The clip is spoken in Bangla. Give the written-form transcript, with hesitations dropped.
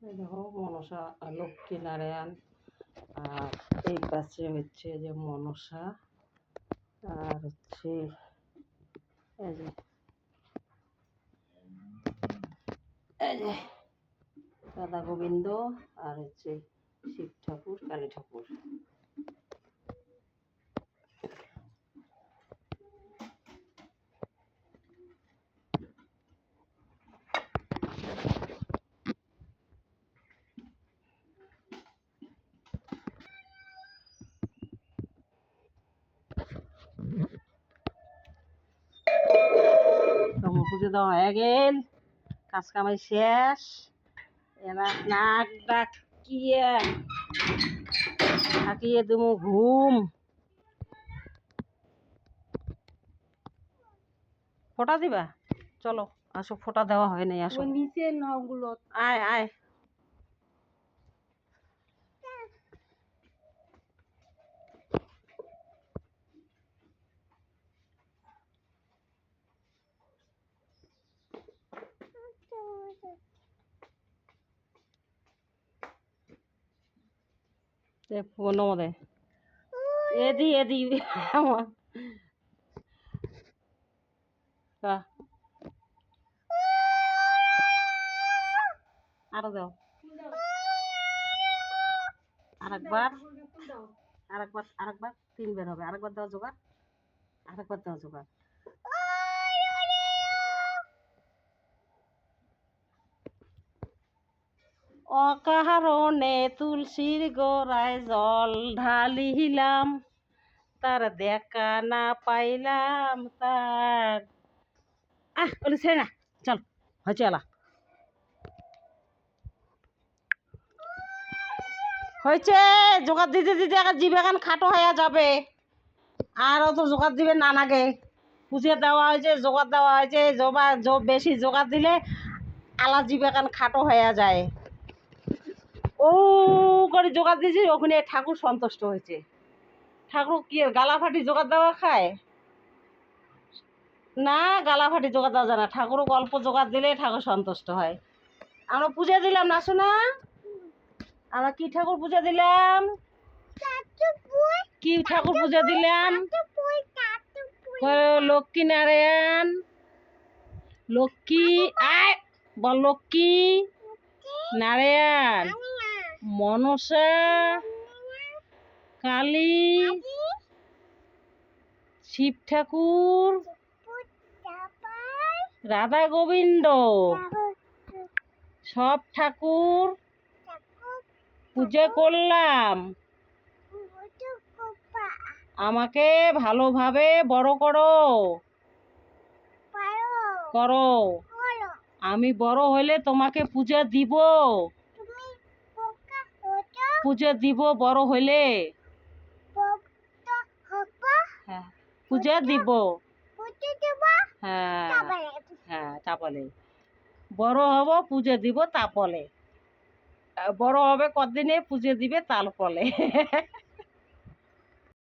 এই দেখো মনসা লক্ষ্মী নারায়ণ, আর এই পাশে হচ্ছে যে মনসা, আর হচ্ছে এই যে রাধা গোবিন্দ, আর হচ্ছে শিব ঠাকুর, কালী ঠাকুর। পুজো দেওয়া হয়ে গেল, কাজ কামাই শেষ। এবার নাক ডাকিয়ে থাকিয়ে দেবো ঘুম। ফোঁটা দিবা? চলো আসো, ফোঁটা দেওয়া হয় নাই, আসো নিচে নাওগুলো। আয় আয়, নমদে এদি এদি আরো দাও, আরেকবার আরেকবার আরেকবার, তিনবার হবে। আরেকবার দাও জোগাড়, আরেকবার দাও জোগাড়। অকারণে তুলসীর গোড়ায় জল ঢালিলাম, তার দেখা না পাইলাম তার। বলি ছেড়ে না, চল হয়েছে এলা হয়েছে। জোগাড় দিতে দিতে জিভ এখন খাটো হয়ে যাবে, আর অত জোগাড় দিবে না নাগে। পুজো দেওয়া হয়েছে, জোগাড় দেওয়া হয়েছে, বেশি জোগাড় দিলে আলা জিভ এখন খাটো হয়ে যায়। ও করে জোগাড় দিয়েছি, ওখানে ঠাকুর সন্তুষ্ট হয়েছে। ঠাকুর কি গালাফাটি জোগাড় দেওয়া খায় না? গালাফাটি জোগাড় দেওয়া যায় না, ঠাকুরও অল্প জোগাড় দিলে ঠাকুর সন্তুষ্ট হয়। আমরা পূজা দিলাম না শোনা, আমরা কি ঠাকুর পূজা দিলাম? কি ঠাকুর পূজা দিলাম? লক্ষ্মী নারায়ণ, লক্ষ্মী আয় বল, লক্ষ্মী নারায়ণ, মনসা, কালী, শিব ঠাকুর, রাধা গোবিন্দ, সব ঠাকুর পূজা করলাম। আমাকে ভালোভাবে বড় করো করো, আমি বড় হলে তোমাকে পূজা দিব, পূজা দিব বড় হলে। হ্যাঁ পূজা দিব, হ্যাঁ হ্যাঁ তাপলে বড় হব, পূজা দিব তাপলে। বড় হবে কদিনে, পুজো দিবে তার ফলে।